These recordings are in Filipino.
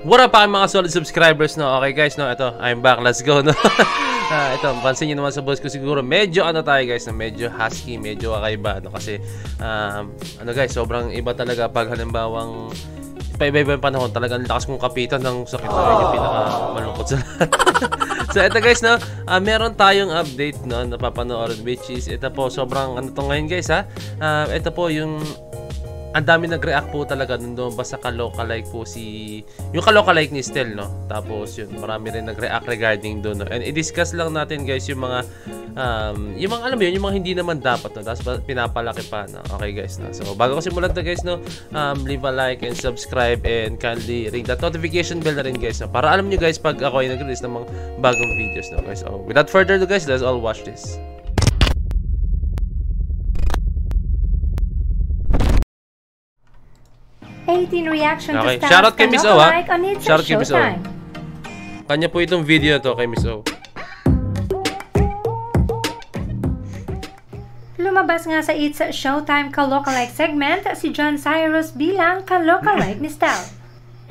What up mga solid subscribers, no? Okay guys, no? Ito, I'm back. Let's go, no? Ito, pansin nyo naman sa voice ko siguro. Medyo ano tayo guys, no? Medyo husky, medyo kakaiba, no? Kasi, ano guys, sobrang iba talaga pag halimbawang paiba-iba yung panahon. Talagang lakas kong kapitan ng sakit na yung pinaka-malungkot sa lahat. So, ito guys, no? Meron tayong update, no? Napapanood, which is, ito po, sobrang ano to ngayon guys, ha? Ito po yung ang dami nag-react po talaga doon basta ka-localike po yung ka-localike ni Stel, no? Tapos yun, marami rin nag-react regarding doon, no? And i-discuss lang natin guys yung mga alam mo yun, yung mga hindi naman dapat, no? Tapos pinapalaki pa, no? Okay guys, no? So bago ko simulan to guys, no? Leave a like and subscribe and kindly ring that notification bell na rin guys, no? Para alam nyo guys pag ako ay nag-release ng mga bagong videos, no guys? So without further ado guys, let's all watch this. 18 reaction Okay, to shoutout kay Miss O, ha? Shoutout kay Miss O. Showtime. Kanya po itong video to kay Miss O. Lumabas nga sa It's Showtime ka-localike segment si John Cyrus bilang ka-localike ni Stel.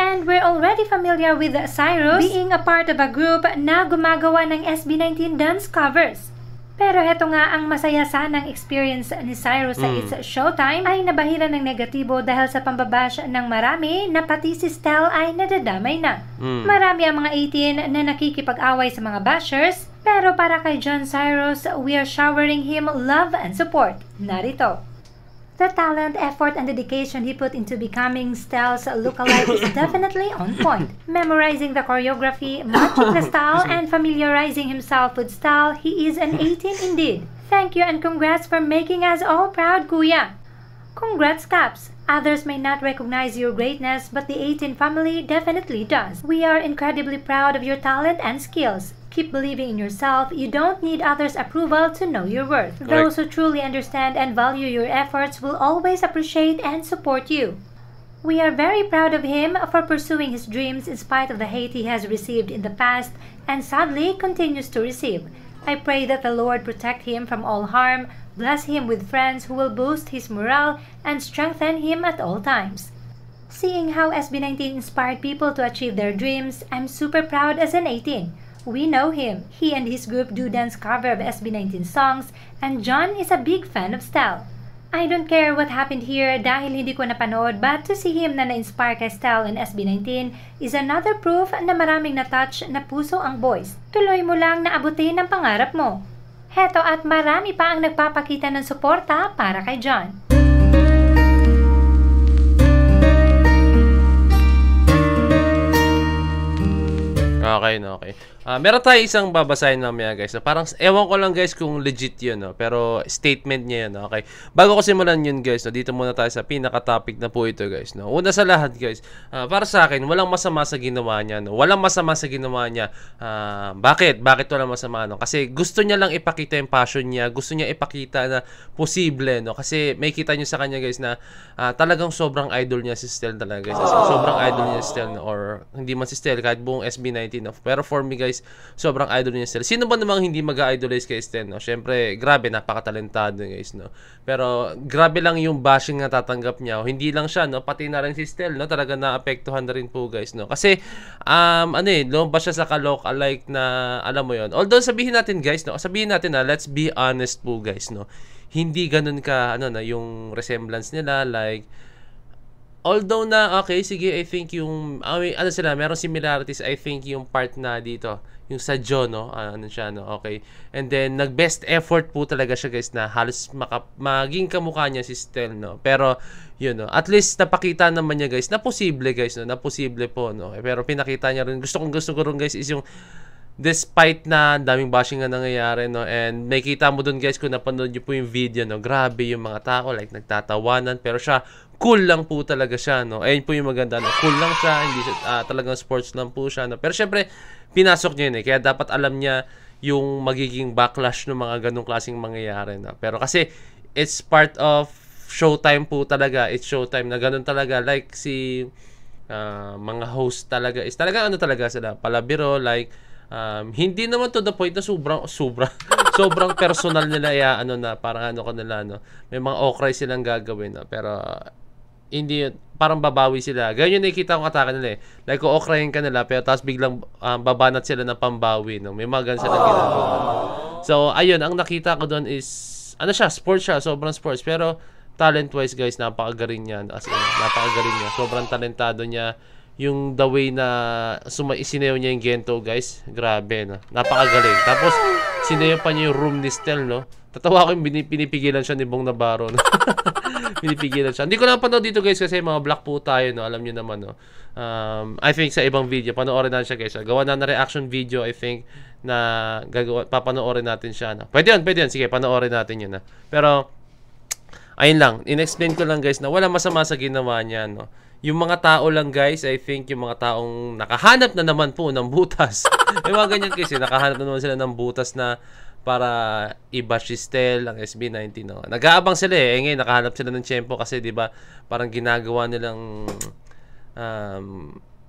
And we're already familiar with Cyrus being a part of a group na gumagawa ng SB19 dance covers. Pero heto nga ang masaya sanang experience ni Cyrus sa It's Showtime ay nabahira ng negatibo dahil sa pambabash ng marami na pati si Stel ay nadadamay na. Marami ang mga 18 na nakikipag-away sa mga bashers, pero para kay John Cyrus, we are showering him love and support. Narito. The talent, effort, and dedication he put into becoming Stel's lookalike is definitely on point. Memorizing the choreography, matching the style, and familiarizing himself with style, he is an 18 indeed. Thank you and congrats for making us all proud, Kuya. Congrats, Caps. Others may not recognize your greatness, but the 18 family definitely does. We are incredibly proud of your talent and skills. Keep believing in yourself. You don't need others' approval to know your worth. Correct. Those who truly understand and value your efforts will always appreciate and support you. We are very proud of him for pursuing his dreams in spite of the hate he has received in the past and sadly continues to receive. I pray that the Lord protect him from all harm, bless him with friends who will boost his morale and strengthen him at all times. Seeing how SB19 inspired people to achieve their dreams, I'm super proud as an 18. We know him. He and his group do dance cover of SB19 songs, and John is a big fan of Stel. I don't care what happened here dahil hindi ko napanood, but to see him na na-inspire kay Stel and SB19 is another proof na maraming na-touch na puso ang boys. Tuloy mo lang na abutin ang pangarap mo. Heto at marami pa ang nagpapakita ng suporta para kay John. Okay, no, okay. Meron tayo isang babasahin mamaya guys. So, parang ewan ko lang guys kung legit yun, no? Pero statement niya yun, okay. Bago ko simulan yun guys, no? Dito muna tayo sa pinaka-topic na po ito guys, no? Una sa lahat guys, para sa akin, walang masama sa ginawa niya, no? Walang masama sa ginawa niya. Bakit? Bakit walang masama, no? Kasi gusto niya lang ipakita yung passion niya, gusto niya ipakita na posible, no? Kasi may kita niyo sa kanya guys na talagang sobrang idol niya si Stel talaga guys. Sobrang idol niya si Stel, no? Or hindi man si Stel, kahit buong SB19, no? Pero for me guys, sobrang idol niya Stel. Sino ba namang hindi mag-idolize kay Stel, no? Syempre, grabe, napakatalentado guys, no? Pero grabe lang yung bashing na tatanggap niya. Hindi lang siya, no? Pati na rin si Stel, no? Talaga naapektuhan na rin po guys, no? Kasi lumabas siya sa ka-localike na alam mo yon. Although sabihin natin guys, no? Sabihin natin na let's be honest po guys, no? Hindi ganun ka na yung resemblance nila, like although na, okay, sige, I think yung, meron similarities, I think yung part na dito, yung sa John, no, siya, no, okay. And then, nag-best effort po talaga siya, guys, na halos maging kamukha niya si Stel, no. Pero, yun, no, at least napakita naman niya, guys, na posible, guys, no, na posible po, no. Pero pinakita niya rin, gusto ko rin, guys, is yung, despite na daming bashing na nangyayari, no, and nakita mo dun guys kung napanood nyo po yung video, no, grabe yung mga tao, like nagtatawanan, pero siya, cool lang po talaga siya, no, ayun po yung maganda, no, cool lang siya, hindi siya, talagang sports lang po siya, no, pero syempre, pinasok niya yun, kaya dapat alam niya yung magiging backlash ng mga ganong klaseng mangyayari, no, pero kasi, it's part of showtime po talaga, it's showtime na ganun talaga, like si, mga host talaga, is talaga talaga sila, palabiro, like, hindi naman to the point na sobrang personal nila na parang ko nila, no, may mga okray silang gagawin, no, pero hindi parang babawi sila. Ganyan yung nakikita kong atake nila eh. Like, okrayin ka nila, pero tapos biglang babanat sila ng pambawi. No? May mga ganun silang ginagawa. So, ayun, ang nakita ko doon is, ano siya, sports siya, sobrang sports. Pero, talent-wise guys, napakagaling niya. As in, napakagaling niya. Sobrang talentado niya. Yung the way na isinew niya yung Gento guys, grabe no. Napakagaling. Tapos, sinew pa niya yung room ni Stel, no. Tatawa ko yung pinipigilan siya ni Bong Navarro, no? Pinipigilan siya. Hindi ko lang panood dito guys kasi mga black po tayo, no. Alam niyo naman, no. I think sa ibang video, panoorin natin siya guys. Gawa na reaction video, I think, na papanoorin natin siya, no. Pwede yun. Sige, panoorin natin yun, no. Pero, ayun lang. In-explain ko lang guys na wala masama sa ginawa niya, no. Yung mga tao lang guys, I think yung mga taong nakahanap na naman po ng butas. May mga ganyan kasi, nakahanap na naman sila ng butas na para i-bash si Stel, ang SB19. No? Nag-aabang sila eh. Ngayon, nakahanap sila ng tiyempo kasi, di ba, parang ginagawa nilang,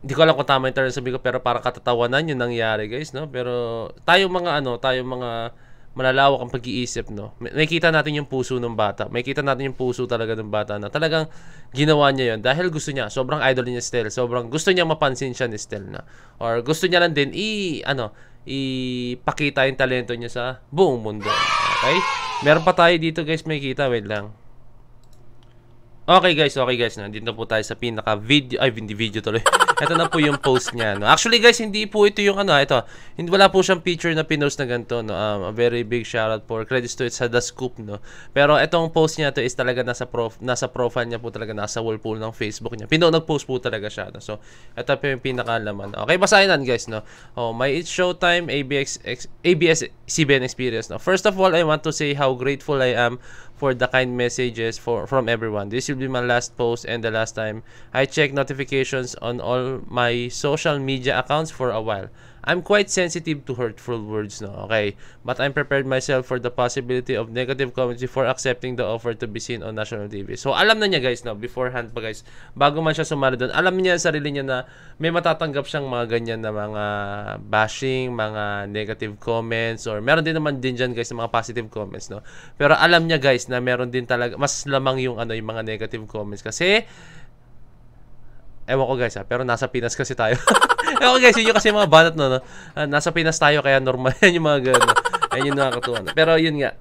di ko alam kung tama yung term sabi ko, pero parang katatawanan yung nangyari, guys, no? Pero, tayong mga malalawak ang pag-iisip, no? May kita natin yung puso ng bata. May kita natin yung puso talaga ng bata na talagang ginawa niya yon dahil gusto niya. Sobrang idol niya Stel. Sobrang gusto niya mapansin siya ni Stel na. Or gusto niya lang din ipakita yung talento niya sa buong mundo. Okay? Meron pa tayo dito, guys. May kita. Wait lang. Okay guys, nandito po tayo sa pinaka-video, hindi video tuloy. Ito na po yung post niya, no. Actually guys, hindi po ito yung ito. Hindi wala po siyang picture na pinost na ganito, no. A very big shout out for credits to it sa The Scoop, no. Pero itong post niya to is talaga nasa profile niya po talaga, nasa wall po ng Facebook niya. Nag-post po talaga siya, no. So, ito po yung pinakalaman. Okay, basahin natin guys, no. Oh, my It's Showtime ABS-CBN experience, no. First of all, I want to say how grateful I am for the kind messages from everyone. This will be my last post and the last time I check notifications on all my social media accounts for a while. I'm quite sensitive to hurtful words, no? Okay? But I'm prepared myself for the possibility of negative comments before accepting the offer to be seen on national TV. So, alam na niya guys, no? Beforehand pa guys, bago man siya sumali doon, alam niya sa sarili niya na may matatanggap siyang mga ganyan na mga bashing, mga negative comments, or meron din naman din dyan guys na mga positive comments, no? Pero alam niya guys na meron din talaga, mas lamang yung yung mga negative comments. Kasi, ewan ko guys pero nasa Pinas kasi tayo. Ewan ko guys, yun yung kasi mga banat no. Nasa Pinas tayo kaya normal yan yung mga gano'n. Ayun yung nakakatuwa. Pero yun nga,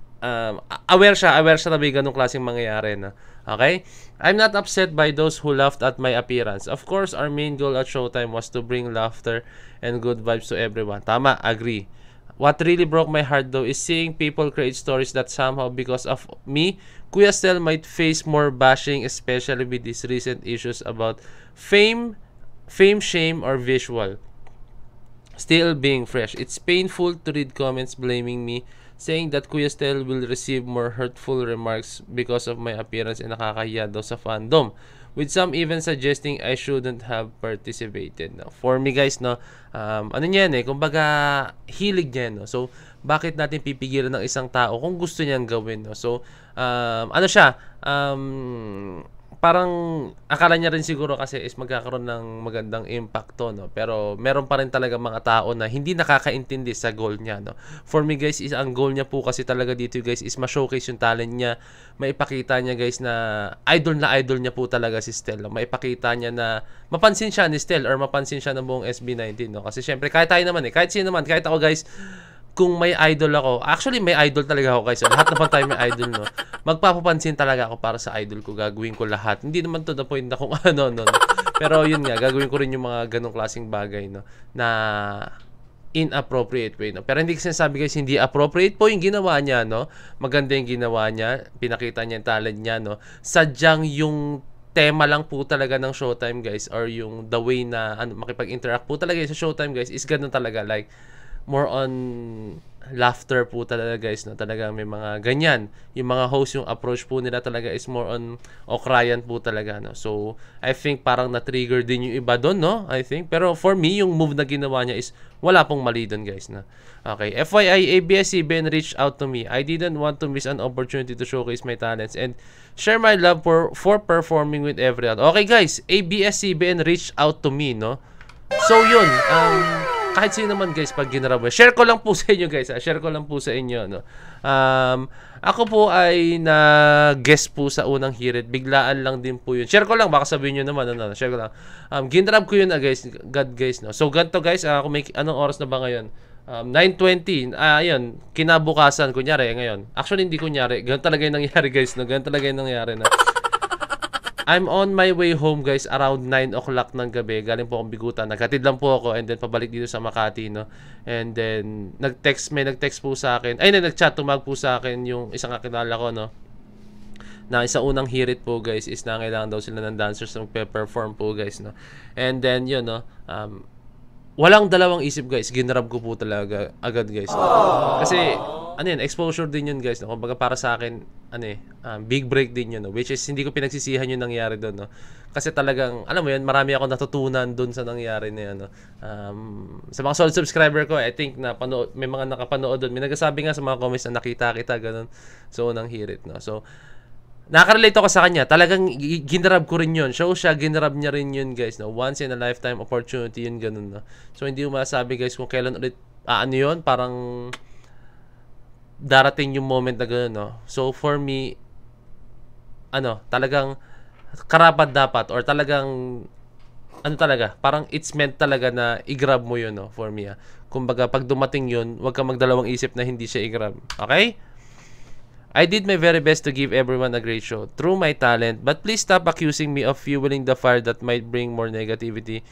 aware siya na may ganong klaseng mangyayari na. Okay? I'm not upset by those who laughed at my appearance. Of course, our main goal at Showtime was to bring laughter and good vibes to everyone. Tama, agree. What really broke my heart though is seeing people create stories that somehow because of me, Kuya Stel might face more bashing, especially with these recent issues about fame, shame, or visual still being fresh. It's painful to read comments blaming me, saying that Kuya Stel will receive more hurtful remarks because of my appearance and nakakahiya daw sa fandom. With some even suggesting I shouldn't have participated. No? For me guys, no, ano niyan kumbaga hilig niya, no? So, bakit natin pipigilan ng isang tao kung gusto niyang gawin, no? So, ano siya, parang akala niya rin siguro kasi is magkakaroon ng magandang impacto, no? Pero meron pa rin talaga mga tao na hindi nakakaintindi sa goal niya, no? For me guys, is ang goal niya po kasi talaga dito guys is ma-showcase yung talent niya, maipakita niya guys na idol niya po talaga si Stel, no? Maipakita niya na mapansin siya ni Stel or mapansin siya ng buong SB19, no? Kasi syempre kahit tayo naman kahit sino naman, kahit ako guys, kung may idol ako, actually may idol talaga ako guys. So, lahat naman tayo may idol, no. Magpapapansin talaga ako para sa idol ko. Gagawin ko lahat. Hindi naman to the point na kung ano, no. Pero yun nga, gagawin ko rin yung mga ganong klaseng bagay, no, na inappropriate way, no. Pero hindi kasi sinasabi guys, hindi appropriate po yung ginawa niya, no. Maganda yung ginawa niya. Pinakita niya yung talent niya, no. Sadyang yung tema lang po talaga ng Showtime guys, or yung the way na makipag-interact po talaga sa Showtime guys is ganun talaga, like more on laughter po talaga guys, no. Talaga may mga ganyan. Yung mga host, yung approach po nila talaga is more on okrayan po talaga, no. So, I think parang na-trigger din yung iba doon, no. I think. Pero for me, yung move na ginawa niya is wala pong mali doon guys, no. Okay. FYI, ABS-CBN reached out to me. I didn't want to miss an opportunity to showcase my talents and share my love for performing with everyone. Okay guys, ABS-CBN reached out to me, no. So, yun. kahit sino naman guys, pag ginrab mo, share ko lang po sa inyo guys, share ko lang po sa inyo, no. Ako po ay na-guest po sa unang hirit, biglaan lang din po yun. Share ko lang, baka sabihin nyo naman, ano, share ko lang. Ginrab ko yun guys, God guys, no. So ganito guys, kung may, anong oras na ba ngayon? 9:20, ayun, kinabukasan, kunyari, ngayon. Actually, hindi kunyari, ganun talaga yung nangyari guys, no. Ganun talaga yung nangyari, no. I'm on my way home guys around 9 o'clock ng gabi. Galing po akong Bigutan. Naghatid lang po ako and then pabalik dito sa Makati, no. And then may nag-text po sa akin. Ay, nag-chat, tumawag po sa akin yung isang kakilala ko, no. Na isa unang hirit po guys is nangailangan daw sila ng dancers na magpe-perform po guys, no. And then yun, no. Walang dalawang isip guys, ginrab ko po talaga agad guys, no? Kasi ano yun, exposure din yun guys, no? Kumbaga para sa akin, big break din yun, no? Which is hindi ko pinagsisihan yung nangyari doon, no? Kasi talagang, alam mo yun, marami akong natutunan doon sa nangyari na yun, no? Sa mga solid subscriber ko, I think na may mga nakapanood doon, may nagsasabi nga sa mga comments na nakita kita ganun sa unang hirit, no? So nakaka-relate ako sa kanya. Talagang ginrab ko rin yun. Show siya, ginrab niya rin yun, guys, no? Once in a lifetime opportunity yun, ganun, no? So, hindi mo masabi, guys, kung kailan ulit, ano yun, parang darating yung moment na ganun, no? So, for me, talagang karapat dapat, or talagang, talaga, parang it's meant talaga na i-grab mo yun, no? For me, Kumbaga, pag dumating yun, huwag kang magdalawang isip na hindi siya i-grab. Okay? I did my very best to give everyone a great show through my talent, but please stop accusing me of fueling the fire that might bring more negativity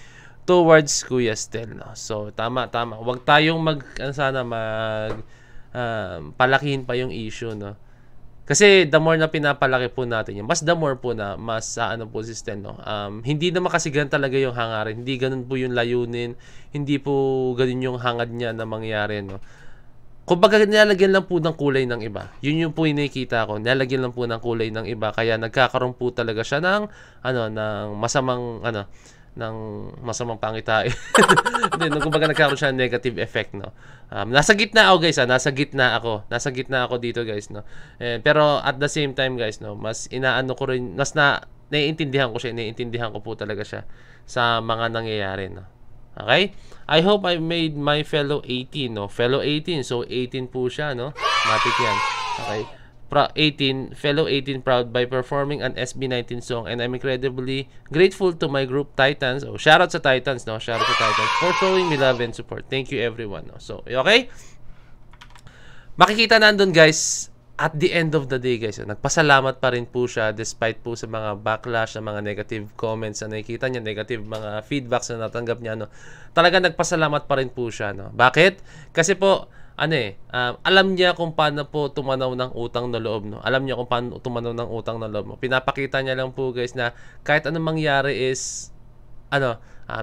towards Kuya Stel, no? So, tama. Huwag tayong palakihin pa yung issue, no? Kasi the more na pinapalaki po natin yun, mas the more po na mas po si Stel, no? Hindi naman kasi ganun talaga yung hangarin. Hindi ganun po yung layunin. Hindi po ganun yung hangad niya na mangyari, no? Kumbaga, nilalagyan lang po ng kulay ng iba. Yun yung po yung nakikita ko. Nilalagyan lang po ng kulay ng iba. Kaya nagkakaroon po talaga siya ng, ng masamang, ng masamang pangitain. Kumbaga, nagkakaroon siya ng negative effect, no? Nasa gitna ako, guys, Nasa gitna ako dito, guys, no? Pero at the same time, guys, no? Mas inaano ko rin, naiintindihan ko po talaga siya sa mga nangyayari, no? Okay? I hope I made my fellow 18, no? Fellow 18, so 18 po siya, no? Matik yan. Okay? Fellow 18 proud by performing an SB19 song, and I'm incredibly grateful to my group Titans. Oh, shout out sa Titans, no? Shout out sa Titans for showing me love and support. Thank you everyone, no? So, okay? Makikita nandun, guys, at the end of the day, guys, nagpasalamat pa rin po siya despite po sa mga backlash, sa mga negative comments na nakikita niya, negative mga feedbacks na natanggap niya, no? Talaga nagpasalamat pa rin po siya, no? Bakit? Kasi po, alam niya kung paano po tumanaw ng utang na loob, no? Alam niya kung paano tumanaw ng utang na loob, no? Pinapakita niya lang po, guys, na kahit anong mangyari is,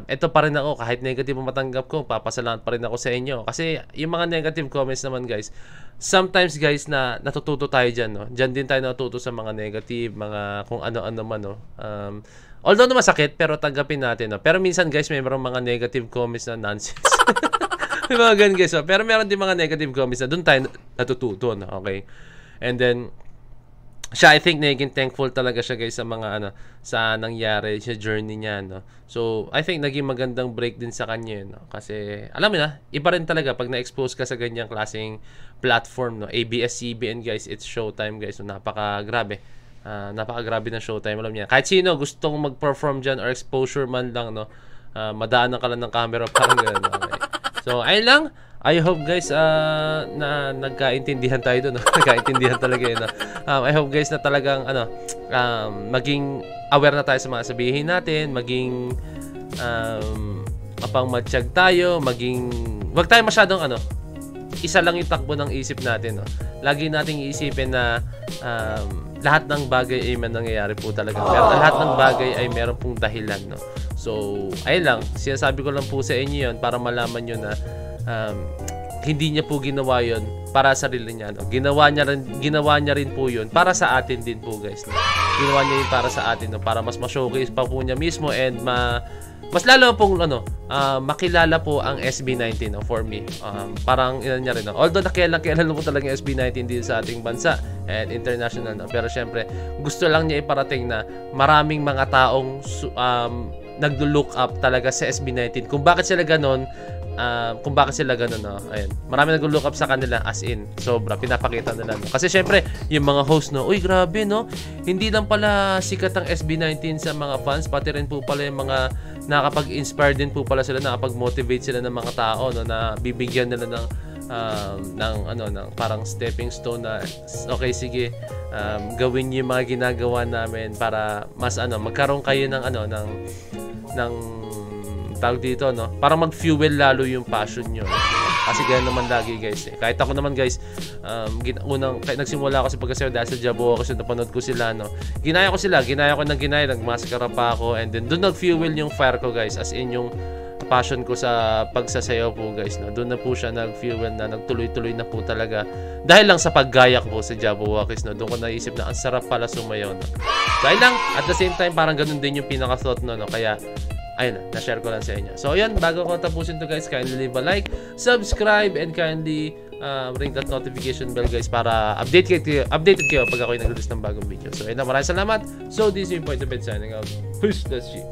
ito pa rin ako, kahit negative ang matanggap ko, papasalamat pa rin ako sa inyo. Kasi yung mga negative comments naman, guys, sometimes, guys, na natututo tayo dyan, no? Dyan din tayo natututo sa mga negative, mga kung ano-ano man, no? Although na masakit, pero tanggapin natin, no? Pero minsan, guys, may mga negative comments na nonsense. May mga ganun, guys, no? Pero meron din mga negative comments na doon tayo natututo, no? Okay? And then, siya, I think, naging thankful talaga siya, guys, sa mga, sa nangyari, sa journey niya, no? So, I think, naging magandang break din sa kanya, no? Kasi, alam mo na, iba rin talaga pag na-expose ka sa ganyang klaseng platform, no? ABS-CBN, guys, it's showtime, guys. So, napaka-grabe. Napaka-grabe ng showtime, alam niya. Kahit sino gustong mag-perform dyan or exposure man lang, no? Madaanan ka lang ng camera, parang gano'n, okay? So, ayun lang. I hope, guys, na nagkaintindihan tayo doon. Nagkaintindihan talaga yun. I hope, guys, na talagang maging aware na tayo sa mga sabihin natin, maging mapangmatsyag tayo, wag tayo masyadong isa lang yung takbo ng isip natin, no? Lagi nating iisipin na lahat ng bagay ay nangyayari po talaga. Pero lahat ng bagay ay meron pong dahilan, no? So, ayun lang. Sinasabi ko lang po sa inyo yun para malaman nyo na hindi niya po ginawa yun para sa sarili niya, no? Ginawa niya rin po yun para sa atin din po, guys, no? Ginawa niya yun para sa atin, no? Para mas ma-showcase pa po niya mismo and mas lalo pong makilala po ang SB19, no? For me, parang niya rin, no? Although nakilala po talaga yung SB19 dito sa ating bansa and international, no? Pero syempre gusto lang niya iparating na maraming mga taong naglo-look up talaga sa SB19. Kung bakit sila ganon, no? Ayun. Marami naglo-look up sa kanila, as in, sobra, pinapakita nila, no? Kasi syempre, yung mga host, no, uy, grabe, no? Hindi lang pala sikat ang SB19 sa mga fans, pati rin po pala yung mga nakapag-inspire din po pala sila, nakapag-motivate sila ng mga tao, no, na bibigyan nila ng parang stepping stone na okay, sige, gawin niyo yung mga ginagawa namin para mas magkaroon kayo ng tawag dito, no? Para mag-fuel lalo yung passion nyo. Kasi ganyan naman lagi, guys. Kahit ako naman, guys, nagsimula ako sa pagkasayaw dahil sa Jabuo kasi napanood ko sila, no? Ginaya ko nagmaskara pa ako, and then doon nag-fuel yung fire ko, guys. As in yung passion ko sa pagsasayaw po, guys, no? Doon na po siya nag-fuel na, nagtuloy-tuloy na po talaga. Dahil lang sa paggaya ko sa Jabuo, no? Doon ko naisip na ang sarap pala sumayaw, no? Dahil lang, at the same time, parang ganun din yung pinaka-thought, no? Kaya, ayun na, na-share ko lang sa inyo. So, ayun, bago ko tapusin to, guys, kindly leave a like, subscribe, and kindly ring that notification bell, guys, para updated kayo pag ako'y nag-release ng bagong video. So, ayun na, maraming salamat. So, this is your Point of Bed signing out. Peace, that's it.